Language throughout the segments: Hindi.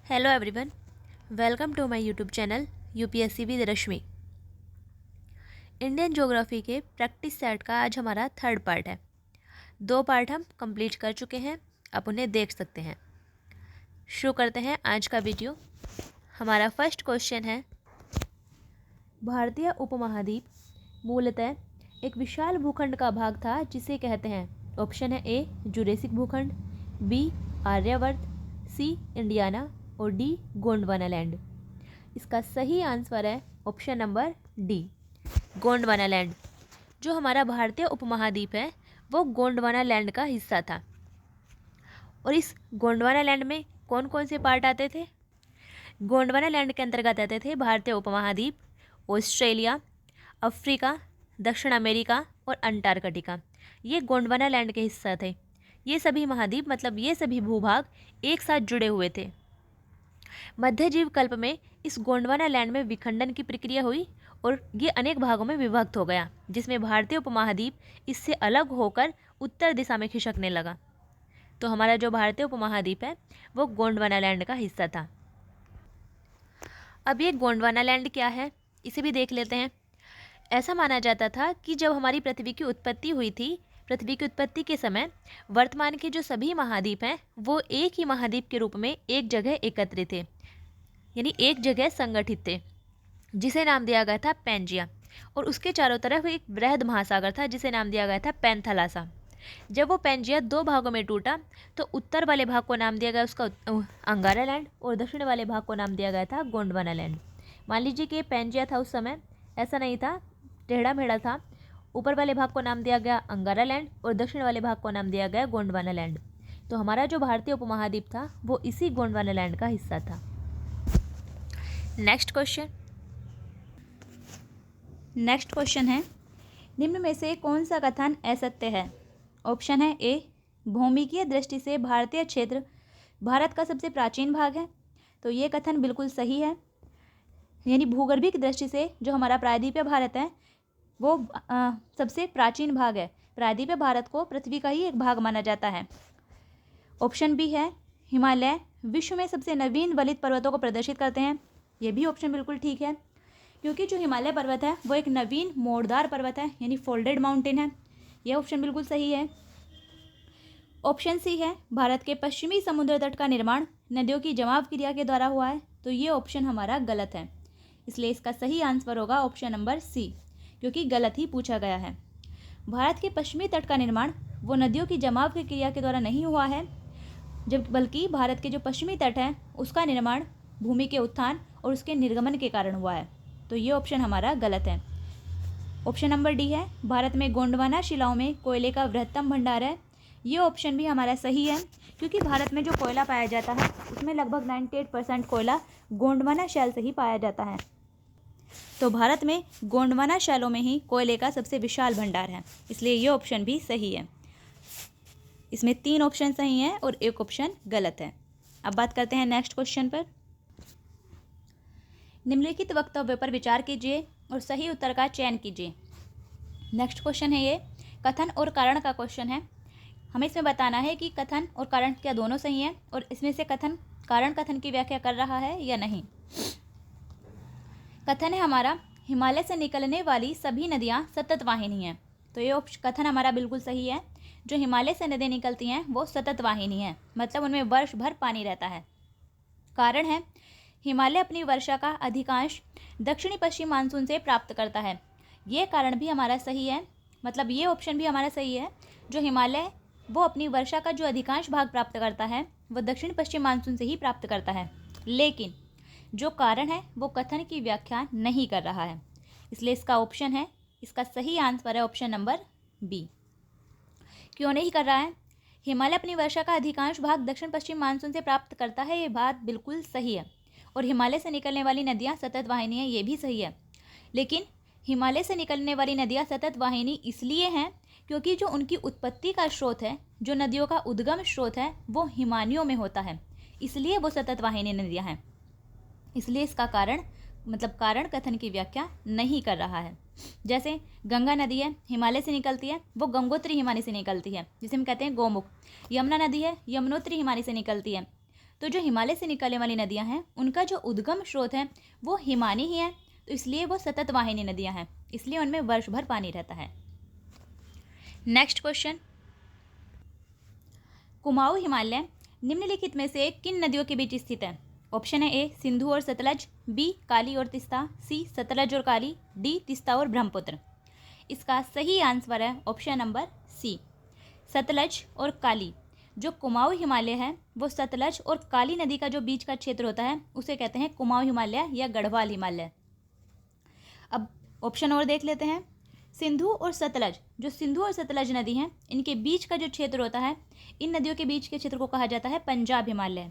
Hello everyone, welcome to my YouTube channel UPSC with Rashmi. Indian geography के प्रैक्टिस सेट का आज हमारा थर्ड पार्ट है। 2 पार्ट हम कंप्लीट कर चुके हैं, आप उन्हें देख सकते हैं। शुरू करते हैं आज का वीडियो। हमारा फर्स्ट क्वेश्चन है, भारतीय उपमहाद्वीप मूलतः एक विशाल भूखंड का भाग था जिसे कहते हैं। ऑप्शन है ए जुरेसिक भूखंड, बी आर्यवर्त, सी इंडियाना और डी गोंडवाना लैंड। इसका सही आंसर है option number D Gondwana land. जो हमारा भारतीय उपमहाद्वीप है वो गोंडवाना लैंड का हिस्सा था। और इस गोंडवाना लैंड में कौन कौन से पार्ट आते थे? गोंडवाना लैंड के अंतर्गत आते थे भारतीय उपमहाद्वीप, ऑस्ट्रेलिया, अफ्रीका, दक्षिण अमेरिका और अंटार्कटिका। ये गोंडवाना लैंड के हिस्सा थे। ये सभी महाद्वीप मतलब ये सभी भूभाग एक साथ जुड़े हुए थे। मध्यजीव कल्प में इस गोंडवाना लैंड में विखंडन की प्रक्रिया हुई और ये अनेक भागों में विभक्त हो गया, जिसमें भारतीय उपमहाद्वीप इससे अलग होकर उत्तर दिशा में खिसकने लगा। तो हमारा जो भारतीय उपमहाद्वीप है वो गोंडवाना लैंड का हिस्सा था। अब ये गोंडवाना लैंड क्या है इसे भी देख लेते हैं। ऐसा माना जाता था कि जब हमारी पृथ्वी की उत्पत्ति हुई थी, पृथ्वी की उत्पत्ति के समय वर्तमान के जो सभी महाद्वीप हैं वो एक ही महाद्वीप के रूप में एक जगह एकत्रित थे, यानी एक जगह संगठित थे, जिसे नाम दिया गया था पैंजिया। और उसके चारों तरफ एक बृहद महासागर था जिसे नाम दिया गया था पैंथालासा। जब वो पैंजिया 2 भागों में टूटा तो उत्तर वाले भाग को नाम दिया गया उसका अंगारा लैंड और दक्षिण वाले भाग को नाम दिया गया था गोंडवाना लैंड। मान लीजिए कि पैंजिया था उस समय, ऐसा नहीं था, टेढ़ा मेढ़ा था। ऊपर वाले भाग को नाम दिया गया अंगारा लैंड और दक्षिण वाले भाग को नाम दिया गया गोंडवाना लैंड। तो हमारा जो भारतीय उपमहाद्वीप था वो इसी गोंडवाना लैंड का हिस्सा था। नेक्स्ट क्वेश्चन है, निम्न में से कौन सा कथन असत्य है? ऑप्शन है ए भौमिकीय दृष्टि से भारतीय क्षेत्र भारत का सबसे प्राचीन भाग है। तो ये कथन बिल्कुल सही है, यानी भूगर्भिक दृष्टि से जो हमारा प्रायद्वीपीय भारत है वो सबसे प्राचीन भाग है। प्रायद्वीपीय भारत को पृथ्वी का ही एक भाग माना जाता है। ऑप्शन बी है हिमालय विश्व में सबसे नवीन वलित पर्वतों को प्रदर्शित करते हैं। ये भी ऑप्शन बिल्कुल ठीक है, क्योंकि जो हिमालय पर्वत है वो एक नवीन मोड़दार पर्वत है, यानी फोल्डेड माउंटेन है। यह ऑप्शन बिल्कुल सही है। ऑप्शन सी है भारत के पश्चिमी समुद्र तट का निर्माण नदियों की जमाव क्रिया के द्वारा हुआ है। तो ये ऑप्शन हमारा गलत है, इसलिए इसका सही आंसर होगा ऑप्शन नंबर सी, क्योंकि गलत ही पूछा गया है। भारत के पश्चिमी तट का निर्माण वो नदियों की जमाव की क्रिया के द्वारा नहीं हुआ है, जब बल्कि भारत के जो पश्चिमी तट है उसका निर्माण भूमि के उत्थान और उसके निर्गमन के कारण हुआ है। तो ये ऑप्शन हमारा गलत है। ऑप्शन नंबर डी है भारत में गोंडवाना शिलाओं में कोयले का बृहत्तम भंडार है। ये ऑप्शन भी हमारा सही है, क्योंकि भारत में जो कोयला पाया जाता है उसमें लगभग 98% कोयला गोंडवाना शैल से ही पाया जाता है। तो भारत में गोंडवाना शैलों में ही कोयले का सबसे विशाल भंडार है, इसलिए ये ऑप्शन भी सही है। इसमें 3 ऑप्शन सही हैं और 1 ऑप्शन गलत है। अब बात करते हैं नेक्स्ट क्वेश्चन पर। निम्नलिखित वक्तव्य पर विचार कीजिए और सही उत्तर का चयन कीजिए। नेक्स्ट क्वेश्चन है ये कथन और कारण का क्वेश्चन है। हमें इसमें बताना है कि कथन और कारण क्या दोनों सही हैं और इसमें से कारण कथन की व्याख्या कर रहा है या नहीं। कथन है हमारा हिमालय से निकलने वाली सभी नदियाँ सतत वाहिनी हैं। तो ये कथन हमारा बिल्कुल सही है। जो हिमालय से नदियाँ निकलती हैं वो सतत वाहिनी है, मतलब उनमें वर्ष भर पानी रहता है। कारण है हिमालय अपनी वर्षा का अधिकांश दक्षिणी पश्चिम मानसून से प्राप्त करता है। ये कारण भी हमारा सही है, मतलब ये ऑप्शन भी हमारा सही है। जो हिमालय वो अपनी वर्षा का जो अधिकांश भाग प्राप्त करता है वो दक्षिण पश्चिम मानसून से ही प्राप्त करता है। लेकिन जो कारण है वो कथन की व्याख्या नहीं कर रहा है, इसलिए इसका ऑप्शन है, इसका सही आंसर है ऑप्शन नंबर बी। क्यों नहीं कर रहा है? हिमालय अपनी वर्षा का अधिकांश भाग दक्षिण पश्चिम मानसून से प्राप्त करता है, ये बात बिल्कुल सही है। और हिमालय से निकलने वाली नदियाँ सतत वाहिनी है, ये भी सही है। लेकिन हिमालय से निकलने वाली नदियाँ सतत वाहिनी इसलिए हैं क्योंकि जो उनकी उत्पत्ति का स्रोत है, जो नदियों का उद्गम स्रोत है वो हिमानियों में होता है, इसलिए वो सतत वाहिनी नदियाँ हैं। इसलिए इसका कारण कथन की व्याख्या नहीं कर रहा है। जैसे गंगा नदी है हिमालय से निकलती है, वो गंगोत्री हिमानी से निकलती है, जिसे हम कहते हैं गोमुख। यमुना नदी है यमुनोत्री हिमानी से निकलती है, तो जो हिमालय से निकलने वाली नदियाँ हैं उनका जो उद्गम स्रोत है वो हिमानी ही है, तो इसलिए वो सतत वाहिनी नदियाँ हैं, इसलिए उनमें वर्ष भर पानी रहता है। नेक्स्ट क्वेश्चन, कुमाऊं हिमालय निम्नलिखित में से किन नदियों के बीच स्थित है? ऑप्शन है ए सिंधु और सतलज, बी काली और तिस्ता, सी सतलज और काली, डी तिस्ता और ब्रह्मपुत्र। इसका सही आंसर है ऑप्शन नंबर सी, सतलज और काली। जो कुमाऊं हिमालय है वो सतलज और काली नदी का जो बीच का क्षेत्र होता है उसे कहते हैं कुमाऊं हिमालय या गढ़वाल हिमालय। अब ऑप्शन और देख लेते हैं। सिंधु और सतलज, जो सिंधु और सतलज नदी हैं इनके बीच का जो क्षेत्र होता है, इन नदियों के बीच के क्षेत्र को कहा जाता है पंजाब हिमालय।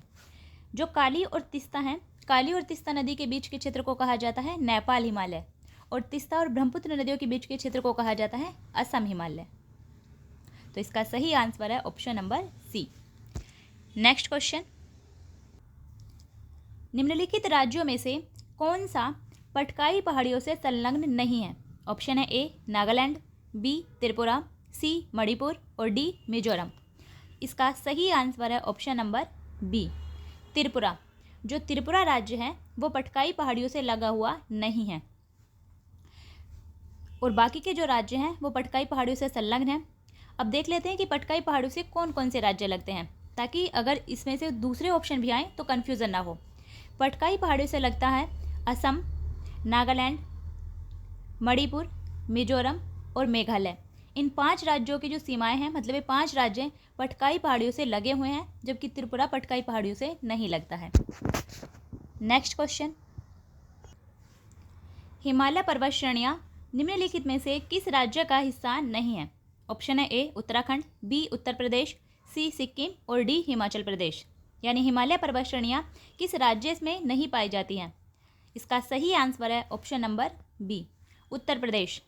जो काली और तिस्ता हैं, काली और तिस्ता नदी के बीच के क्षेत्र को कहा जाता है नेपाल हिमालय, और तिस्ता और ब्रह्मपुत्र नदियों के बीच के क्षेत्र को कहा जाता है असम हिमालय। तो इसका सही आंसर है option number C. Next question, निम्नलिखित राज्यों में से कौन सा पटकाई पहाड़ियों से संलग्न नहीं है? ऑप्शन है ए नागालैंड, बी त्रिपुरा, सी मणिपुर और डी मिजोरम। इसका सही आंसर है ऑप्शन नंबर बी, त्रिपुरा। जो त्रिपुरा राज्य है वो पटकाई पहाड़ियों से लगा हुआ नहीं है, और बाकी के जो राज्य हैं वो पटकाई पहाड़ियों से संलग्न हैं। अब देख लेते हैं कि पटकाई पहाड़ियों से कौन कौन से राज्य लगते हैं, ताकि अगर इसमें से दूसरे ऑप्शन भी आएँ तो कन्फ्यूज़न ना हो। पटकाई पहाड़ियों से लगता है असम, नागालैंड, मणिपुर, मिजोरम और मेघालय। इन 5 राज्यों की जो सीमाएं हैं, मतलब ये 5 राज्य पटकाई पहाड़ियों से लगे हुए हैं, जबकि त्रिपुरा पटकाई पहाड़ियों से नहीं लगता है। नेक्स्ट क्वेश्चन, हिमालय पर्वत श्रेणियां निम्नलिखित में से किस राज्य का हिस्सा नहीं है? ऑप्शन है ए उत्तराखंड, बी उत्तर प्रदेश, सी सिक्किम और डी हिमाचल प्रदेश। यानी हिमालय पर्वत श्रेणियां किस राज्य में नहीं पाई जाती हैं? इसका सही आंसर है option number B, Uttar Pradesh.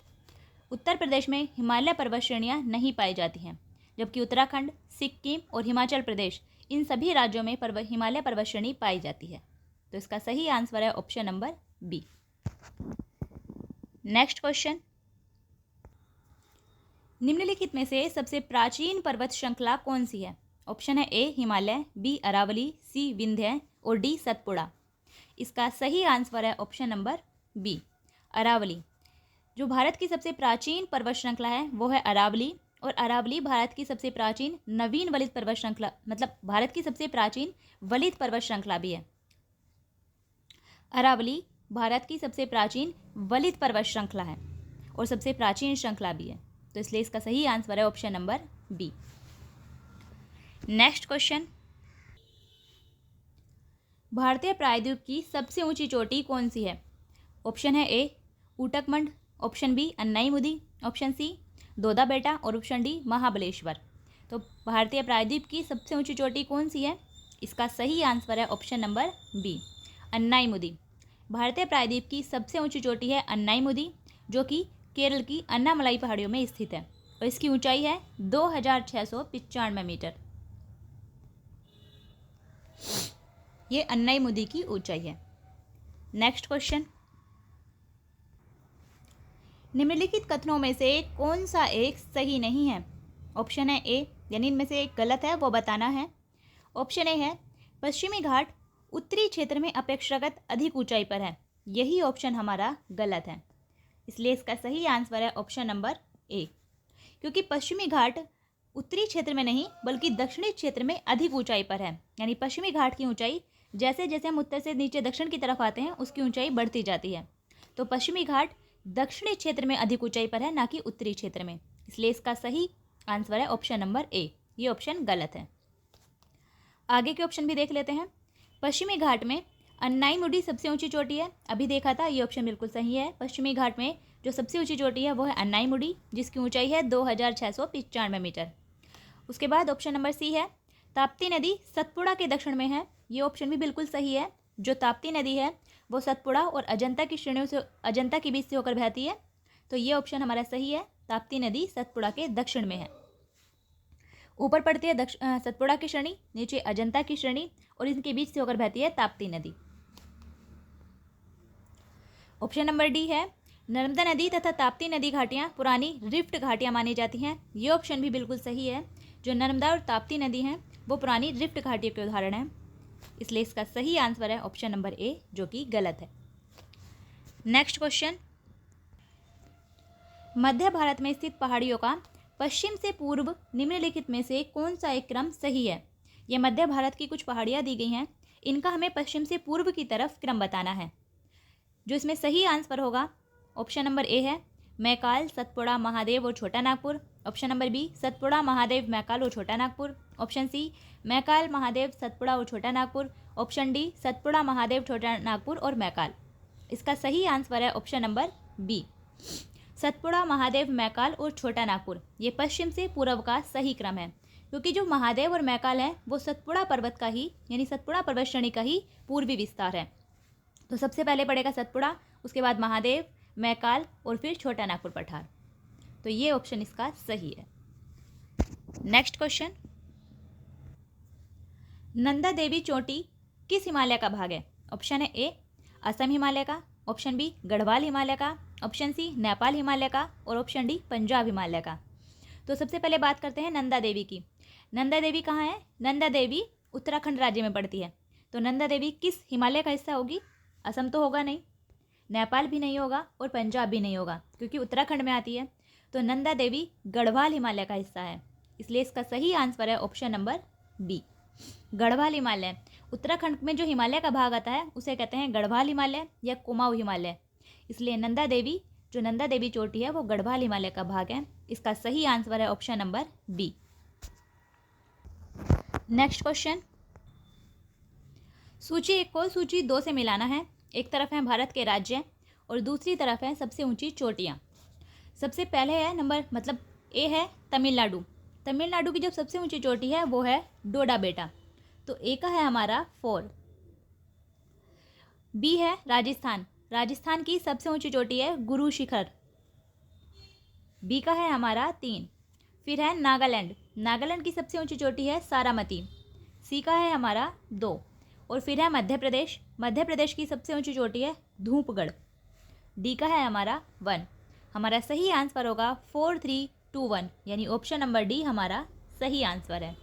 Uttar Pradesh में हिमालय पर्वत श्रेणियां नहीं पाई जाती हैं, जबकि उत्तराखंड, सिक्किम और हिमाचल प्रदेश इन सभी राज्यों में हिमालय पर्वत श्रेणी पाई जाती है। तो इसका सही आंसर है option number B. Next question, निम्नलिखित में से सबसे प्राचीन पर्वत श्रृंखला कौन सी है? ऑप्शन है ए हिमालय, बी अरावली, सी विंध्य और डी सतपुड़ा। इसका सही आंसर है ऑप्शन नंबर बी, अरावली। जो भारत की सबसे प्राचीन पर्वत श्रृंखला है वो है अरावली, और अरावली भारत की सबसे प्राचीन नवीन वलित पर्वत श्रृंखला, मतलब भारत की सबसे प्राचीन वलित पर्वत श्रृंखला भी है। अरावली भारत की सबसे प्राचीन वलित पर्वत श्रृंखला है और सबसे प्राचीन श्रृंखला भी है, तो इसलिए इसका सही आंसर है option number B. Next question, भारतीय प्रायद्वीप की सबसे ऊंची चोटी कौन सी है? ऑप्शन है ए Ootacamund, option B अन्नाईमुदी, option C Doda बेटा और ऑप्शन डी महाबलेश्वर। तो भारतीय प्रायद्वीप की सबसे ऊंची चोटी कौन सी है? इसका सही आंसर है ऑप्शन नंबर बी, अन्नाईमुदी। भारतीय प्रायद्वीप की सबसे ऊंची चोटी है अन्नाईमुदी, जो कि केरल की अन्नामलाई पहाड़ियों में स्थित है, और इसकी ऊंचाई है 2695 मीटर। ये अन्नाईमुदी की ऊंचाई है। नेक्स्ट क्वेश्चन, निम्नलिखित कथनों में से कौन सा एक सही नहीं है? ऑप्शन है ए, यानी इनमें से एक गलत है, वो बताना है। ऑप्शन ए है पश्चिमी घाट उत्तरी क्षेत्र में अपेक्षाकृत अधिक ऊंचाई पर है। यही ऑप्शन हमारा गलत है, इसलिए इसका सही आंसर है ऑप्शन नंबर ए, क्योंकि पश्चिमी घाट उत्तरी क्षेत्र में नहीं बल्कि दक्षिणी क्षेत्र में अधिक ऊंचाई पर है। यानी पश्चिमी घाट की ऊंचाई जैसे जैसे हम उत्तर से नीचे दक्षिण की तरफ आते हैं उसकी ऊंचाई बढ़ती जाती है, तो पश्चिमी घाट दक्षिणी क्षेत्र में अधिक ऊंचाई पर है, ना कि उत्तरी क्षेत्र में। इसलिए इसका सही आंसर है ऑप्शन नंबर ए, ये ऑप्शन गलत है। आगे के ऑप्शन भी देख लेते हैं। पश्चिमी घाट में अन्नाईमुडी सबसे ऊंची चोटी है, अभी देखा था, ये ऑप्शन बिल्कुल सही है। पश्चिमी घाट में जो सबसे ऊंची चोटी है वो है अन्नाईमुडी, जिसकी ऊंचाई है 2695 मीटर। उसके बाद ऑप्शन नंबर सी है ताप्ती नदी सतपुड़ा के दक्षिण में है, ये ऑप्शन भी बिल्कुल सही है। जो ताप्ती नदी है वो सतपुड़ा और अजंता की श्रेणियों से, अजंता के बीच से होकर बहती है, तो ये ऑप्शन हमारा सही है। ताप्ती नदी सतपुड़ा के दक्षिण में है। ऊपर पड़ती है सतपुड़ा की श्रेणी, नीचे अजंता की श्रेणी, और इनके बीच से होकर बहती है ताप्ती नदी। ऑप्शन नंबर डी है नर्मदा नदी तथा ताप्ती नदी घाटियां पुरानी रिफ्ट घाटियां मानी जाती हैं, ये ऑप्शन भी बिल्कुल सही है। जो नर्मदा और ताप्ती नदी हैं वो पुरानी रिफ्ट घाटियों के उदाहरण हैं। इसलिए इसका सही आंसर है ऑप्शन नंबर ए, जो कि गलत है। नेक्स्ट क्वेश्चन, मध्य भारत में स्थित पहाड़ियों का पश्चिम से पूर्व निम्नलिखित में से कौन सा एक क्रम सही है। ये मध्य भारत की कुछ पहाड़ियाँ दी गई हैं, इनका हमें पश्चिम से पूर्व की तरफ क्रम बताना है। जो इसमें सही आंसर होगा ऑप्शन नंबर ए है मैकाल, सतपुड़ा, महादेव और Chota Nagpur. Option number B Satpura, Mahadev, Maikal और छोटा नागपुर। ऑप्शन सी मैकाल, महादेव, सतपुड़ा और छोटा नागपुर। ऑप्शन डी सतपुड़ा, महादेव, छोटा नागपुर और मैकाल। इसका सही आंसर है option number B, Satpura, Mahadev, Maikal और छोटा नागपुर। ये पश्चिम से पूर्व का सही क्रम है, क्योंकि जो महादेव और मैकाल है वो सतपुड़ा पर्वत का ही यानी सतपुड़ा पर्वत श्रेणी का ही पूर्वी विस्तार है। तो सबसे पहले पड़ेगा सतपुड़ा, उसके बाद महादेव, मैकाल और फिर छोटा नागपुर पठार। तो ये ऑप्शन इसका सही है। नेक्स्ट क्वेश्चन, नंदा देवी चोटी किस हिमालय का भाग है। ऑप्शन है ए असम हिमालय का, ऑप्शन बी गढ़वाल हिमालय का, ऑप्शन सी नेपाल हिमालय का और ऑप्शन डी पंजाब हिमालय का। तो सबसे पहले बात करते हैं नंदा देवी की। नंदा देवी कहाँ है? नंदा देवी उत्तराखंड राज्य में पड़ती है। तो नंदा देवी किस हिमालय का हिस्सा होगी? असम तो होगा नहीं, नेपाल भी नहीं होगा और पंजाब भी नहीं होगा, क्योंकि उत्तराखंड में आती है। तो नंदा देवी गढ़वाल हिमालय का हिस्सा है, इसलिए इसका सही आंसर है option number B, Garhwal Himalaya. Uttarakhand में जो हिमालय का भाग आता है उसे कहते हैं गढ़वाल हिमालय या कुमाऊं हिमालय, इसलिए नंदा देवी जो नंदा देवी चोटी है वो गढ़वाल हिमालय का भाग है। इसका सही आंसर है option number B. Next question, सूची 1 को सूची 2 से मिलाना है। एक तरफ है भारत के राज्य और दूसरी तरफ है सबसे ऊंची चोटियाँ। सबसे पहले है नंबर मतलब ए है तमिलनाडु। तमिलनाडु की जो सबसे ऊंची चोटी है वो है डोडा बेटा, तो ए का है हमारा 4। बी है राजस्थान, राजस्थान की सबसे ऊंची चोटी है गुरु शिखर, बी का है हमारा 3। फिर है नागालैंड, नागालैंड की सबसे ऊंची चोटी है सारामती, सी का है हमारा 2। और फिर है मध्य प्रदेश, मध्य प्रदेश की सबसे ऊंची चोटी है धूपगढ़, डी का है हमारा 1। हमारा सही आंसर होगा 4, 3, 2, 1, यानी ऑप्शन नंबर डी हमारा सही आंसर है।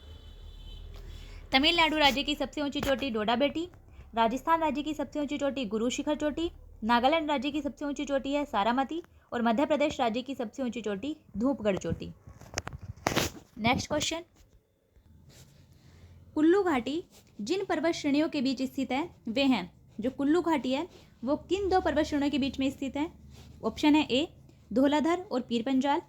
तमिलनाडु राज्य की सबसे ऊंची चोटी डोडा बेटी, राजस्थान राज्य की सबसे ऊंची चोटी गुरु शिखर चोटी, नागालैंड राज्य की सबसे ऊंची चोटी है सारामती और मध्य प्रदेश राज्य की सबसे ऊंची चोटी धूपगढ़ चोटी। नेक्स्ट क्वेश्चन, कुल्लू घाटी जिन पर्वत श्रेणियों के बीच स्थित है वे हैं, जो कुल्लू घाटी है वो किन 2 पर्वत श्रेणियों के बीच में स्थित है? ऑप्शन है ए धौलाधर और पीर पंजाल,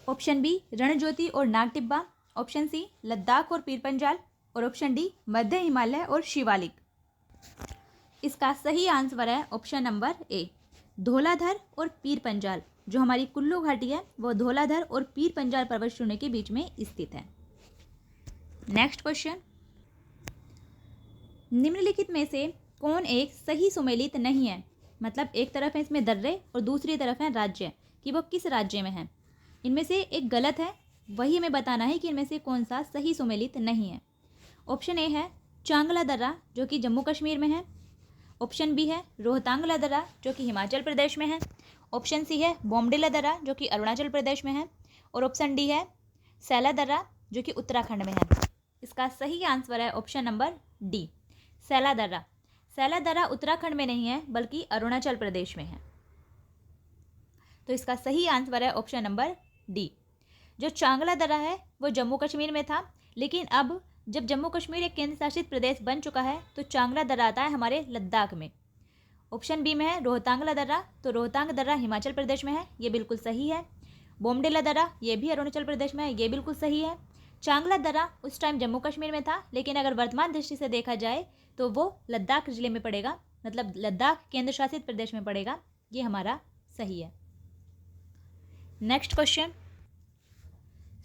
ऑप्शन बी रणज्योति और नागटिब्बा, ऑप्शन सी लद्दाख और पीर पंजाल और ऑप्शन डी मध्य हिमालय और शिवालिक। इसका सही आंसर है ऑप्शन नंबर ए धौलाधर और पीर पंजाल। जो हमारी कुल्लू घाटी है वो धौलाधर और पीर पंजाल पर्वत श्रेणी के बीच में स्थित है। नेक्स्ट क्वेश्चन, निम्नलिखित में से कौन एक सही सुमेलित नहीं है? मतलब एक तरफ है इसमें दर्रे और दूसरी तरफ है राज्य, कि वो किस राज्य में है। इनमें से एक गलत है, वही हमें बताना है कि इनमें से कौन सा सही सुमेलित नहीं है। ऑप्शन ए है चांगला दर्रा जो कि जम्मू कश्मीर में है, ऑप्शन बी है रोहतांगला दर्रा जो कि हिमाचल प्रदेश में है, ऑप्शन सी है बोमडिला दर्रा जो कि अरुणाचल प्रदेश में है और ऑप्शन डी है सैला दर्रा जो कि उत्तराखंड में है। इसका सही आंसर है ऑप्शन नंबर डी सैला दर्रा। सैला दर्रा उत्तराखंड में नहीं है बल्कि अरुणाचल प्रदेश में है। तो इसका सही आंसर है ऑप्शन नंबर डी। जो चांगला दर्रा है वो जम्मू कश्मीर में था, लेकिन अब जब जम्मू कश्मीर एक केंद्र शासित प्रदेश बन चुका है तो चांगला दर्रा आता है हमारे लद्दाख में। ऑप्शन बी में है रोहतांगला दर्रा, तो रोहतांग दर्रा हिमाचल प्रदेश में है, ये बिल्कुल सही है। बोमडिला दर्रा ये भी अरुणाचल प्रदेश में है, ये बिल्कुल सही है। चांगला दर्रा उस टाइम जम्मू कश्मीर में था, लेकिन अगर वर्तमान दृष्टि से देखा जाए तो वो लद्दाख जिले में पड़ेगा, मतलब लद्दाख केंद्र शासित प्रदेश में पड़ेगा। ये हमारा सही है। नेक्स्ट क्वेश्चन,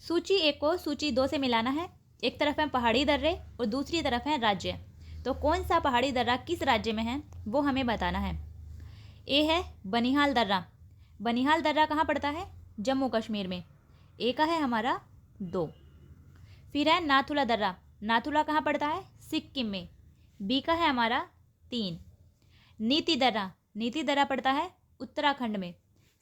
सूची 1 को सूची 2 से मिलाना है। एक तरफ है पहाड़ी दर्रे और दूसरी तरफ है राज्य, तो कौन सा पहाड़ी दर्रा किस राज्य में है वो हमें बताना है। ए है बनिहाल दर्रा, बनिहाल दर्रा कहाँ पड़ता है? जम्मू कश्मीर में, ए का है हमारा 2। फिर है नाथुला दर्रा, नाथुला कहाँ पड़ता है? सिक्किम में, बी का है हमारा 3। नीति दर्रा, नीति दर्रा पड़ता है उत्तराखंड में,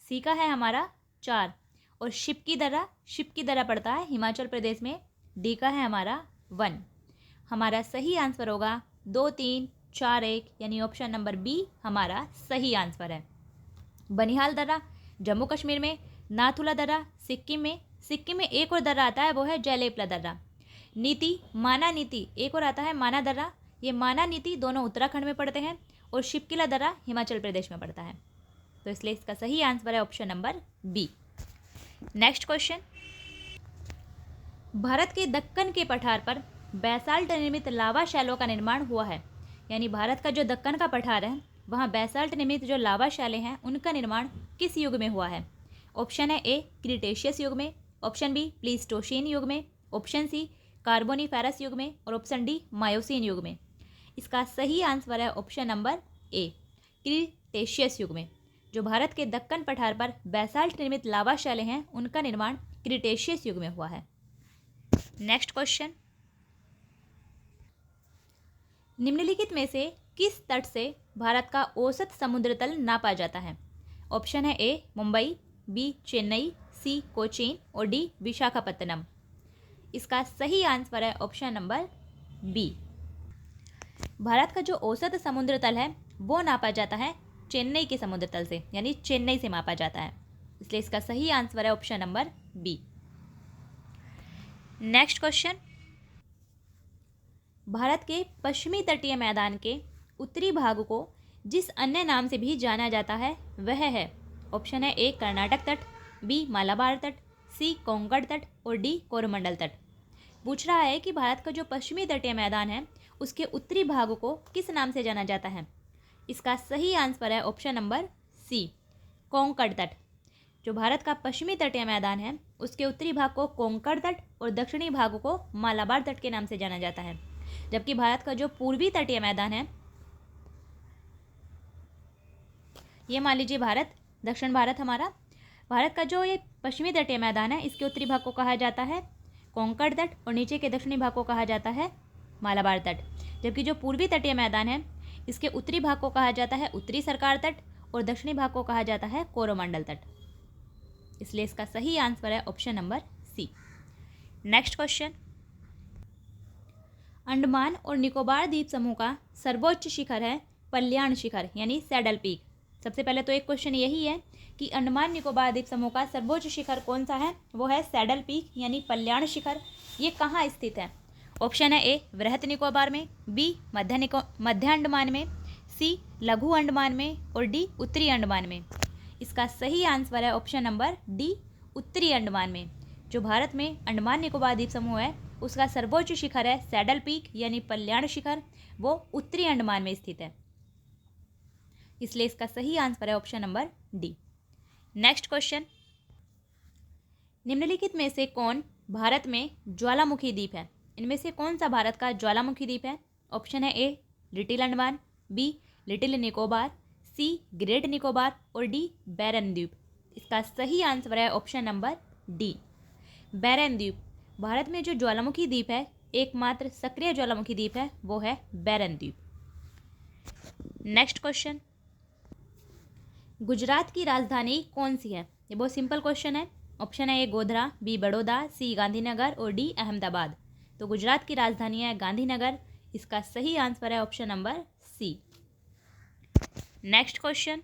सी का है हमारा 4। और शिप्की दर्रा, शिप्की दर्रा पड़ता है हिमाचल प्रदेश में, डी का है हमारा 1। हमारा सही आंसर होगा 2, 3, 4, 1 यानी ऑप्शन नंबर बी हमारा सही आंसर है। बनिहाल दर्रा जम्मू कश्मीर में, नाथुला दर्रा सिक्किम में एक और दर्रा आता है वो है जयलेपला दर्रा। नीति माना नीति एक और आता है माना दर्रा, ये माना नीति दोनों उत्तराखंड में पड़ते हैं और शिपकिला दर्रा हिमाचल प्रदेश में पड़ता है। तो इसलिए इसका सही आंसर है option number B. Next question, Bharat के दक्कन के पठार पर बैसाल्ट निर्मित लावा शैलों का निर्माण हुआ है। यानी भारत का जो दक्कन का पठार है वहाँ बैसाल्ट निर्मित जो लावा शैलें हैं उनका निर्माण किस युग में हुआ है? ऑप्शन है ए क्रिटेशियस युग में, ऑप्शन बी प्लीस्टोसीन युग में, ऑप्शन सी कार्बोनिफेरस युग में और ऑप्शन डी मायोसीन युग में। इसका सही आंसर है ऑप्शन नंबर ए क्रिटेशियस युग में। जो भारत के दक्कन पठार पर बैसाल्ट निर्मित लावा शैलें हैं उनका निर्माण क्रिटेशियस युग में हुआ है। नेक्स्ट क्वेश्चन, निम्नलिखित में से किस तट से भारत का औसत समुद्र तल नापा जाता है? ऑप्शन है ए मुंबई, बी चेन्नई, सी कोचीन और डी विशाखापत्तनम। इसका सही आंसर है ऑप्शन नंबर बी। भारत का जो औसत समुद्र तल है वो नापा जाता है चेन्नई के समुद्र तल से, यानी चेन्नई से मापा जाता है। इसलिए इसका सही आंसर है option number B. Next question, Bharat के पश्चिमी तटीय मैदान के उत्तरी भाग को जिस अन्य नाम से भी जाना जाता है वह है? ऑप्शन है ए कर्नाटक तट, बी मालाबार तट, सी कोंकण तट और डी कोरोमंडल तट। पूछ रहा है कि भारत का जो पश्चिमी तटीय मैदान है उसके उत्तरी भाग को किस नाम से जाना जाता है? इसका सही आंसर है ऑप्शन नंबर सी कोंकण तट। जो भारत का पश्चिमी तटीय मैदान है उसके उत्तरी भाग को कोंकण तट और दक्षिणी भाग को मालाबार तट के नाम से जाना जाता है। जबकि भारत का जो पूर्वी तटीय मैदान है, ये मान लीजिए भारत दक्षिण भारत हमारा, भारत का जो ये पश्चिमी तटीय मैदान है इसके उत्तरी भाग को कहा जाता है कोंकण तट और नीचे के दक्षिणी भाग को कहा जाता है मालाबार तट। जबकि जो पूर्वी तटीय मैदान है इसके उत्तरी भाग को कहा जाता है उत्तरी सरकार तट और दक्षिणी भाग को कहा जाता है कोरोमंडल तट। इसलिए इसका सही आंसर है option number C. Next question, Andaman और निकोबार द्वीप समूह का सर्वोच्च शिखर है पल्याण शिखर यानी सैडल पीक। सबसे पहले तो एक क्वेश्चन यही है कि अंडमान निकोबार द्वीप समूह का सर्वोच्च शिखर कौन सा है? वो है सैडल पीक यानी पल्याण शिखर। ये कहाँ स्थित है? ऑप्शन है ए वृहत निकोबार में, बी मध्य अंडमान में, सी लघु अंडमान में और डी उत्तरी अंडमान में। इसका सही आंसर है ऑप्शन नंबर डी उत्तरी अंडमान में। जो भारत में अंडमान निकोबार द्वीप समूह है उसका सर्वोच्च शिखर है सैडल पीक यानी पल्याण शिखर, वो उत्तरी अंडमान में स्थित है। इसलिए इसका सही आंसर है option number D. Next question, निम्नलिखित में से कौन भारत में ज्वालामुखी द्वीप है? इनमें से कौन सा भारत का ज्वालामुखी द्वीप है? ऑप्शन है A little Andaman, B little Nicobar, C great Nicobar और डी बैरन द्वीप। इसका सही आंसर है ऑप्शन नंबर डी बैरन द्वीप। भारत में जो ज्वालामुखी द्वीप है, एकमात्र सक्रिय ज्वालामुखी द्वीप है, वो है बैरन द्वीप। नेक्स्ट क्वेश्चन, गुजरात की राजधानी कौन सी है? ये बहुत सिंपल क्वेश्चन है। ऑप्शन है ए गोधरा, बी बड़ौदा, सी गांधीनगर और डी अहमदाबाद। तो गुजरात की राजधानी है गांधीनगर। इसका सही आंसर है option number C. Next question,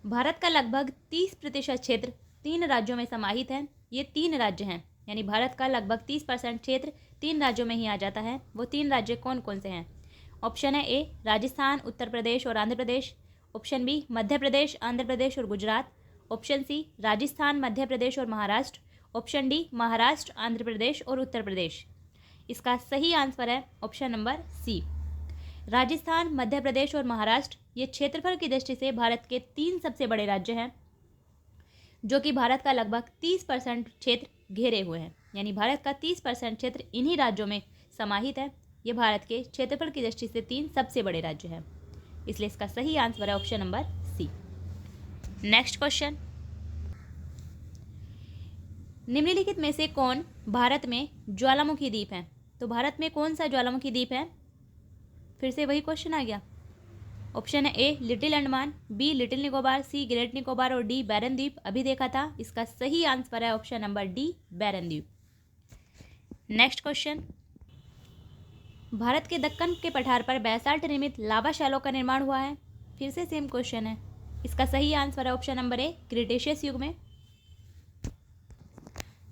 Bharat का लगभग 30% क्षेत्र 3 राज्यों में समाहित है। ये 3 राज्य हैं, यानी भारत का लगभग 30% क्षेत्र 3 राज्यों में ही आ जाता है। वो 3 राज्य कौन कौन से हैं? ऑप्शन है ए राजस्थान, उत्तर प्रदेश और आंध्र प्रदेश, ऑप्शन बी मध्य प्रदेश, आंध्र प्रदेश और गुजरात, ऑप्शन सी राजस्थान, मध्य प्रदेश और महाराष्ट्र, ऑप्शन डी महाराष्ट्र, आंध्र प्रदेश और उत्तर प्रदेश। इसका सही आंसर है ऑप्शन नंबर सी राजस्थान, मध्य प्रदेश और महाराष्ट्र। ये क्षेत्रफल की दृष्टि से भारत के 3 सबसे बड़े राज्य हैं, जो कि भारत का लगभग 30% क्षेत्र घेरे हुए हैं। यानी भारत का 30% क्षेत्र इन्हीं राज्यों में समाहित है। ये भारत के क्षेत्रफल की दृष्टि से 3 सबसे बड़े राज्य हैं। इसलिए इसका सही आंसर है option number C. Next question, निम्नलिखित में से कौन भारत में ज्वालामुखी द्वीप है? तो भारत में कौन सा ज्वालामुखी द्वीप है? फिर से वही क्वेश्चन आ गया। ऑप्शन है A little Andaman, B little Nicobar, C great Nicobar और डी बैरन द्वीप। अभी देखा था। इसका सही आंसर है ऑप्शन नंबर डी बैरन द्वीप। नेक्स्ट क्वेश्चन, भारत के दक्कन के पठार पर बैसाल्ट निर्मित लावा शैलों का निर्माण हुआ है? फिर से सेम क्वेश्चन है। इसका सही आंसर है ऑप्शन नंबर ए, क्रिटेशियस युग में।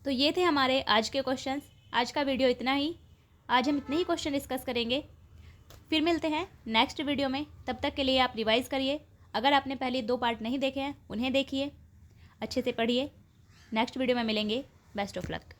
तो ये थे हमारे आज के क्वेश्चंस। आज का वीडियो इतना ही। आज हम इतने ही क्वेश्चन डिस्कस करेंगे। फिर मिलते हैं नेक्स्ट वीडियो में। तब तक के लिए आप रिवाइज़ करिए। अगर आपने पहले 2 पार्ट नहीं देखे हैं उन्हें देखिए, अच्छे से पढ़िए। नेक्स्ट वीडियो में मिलेंगे। Best of luck.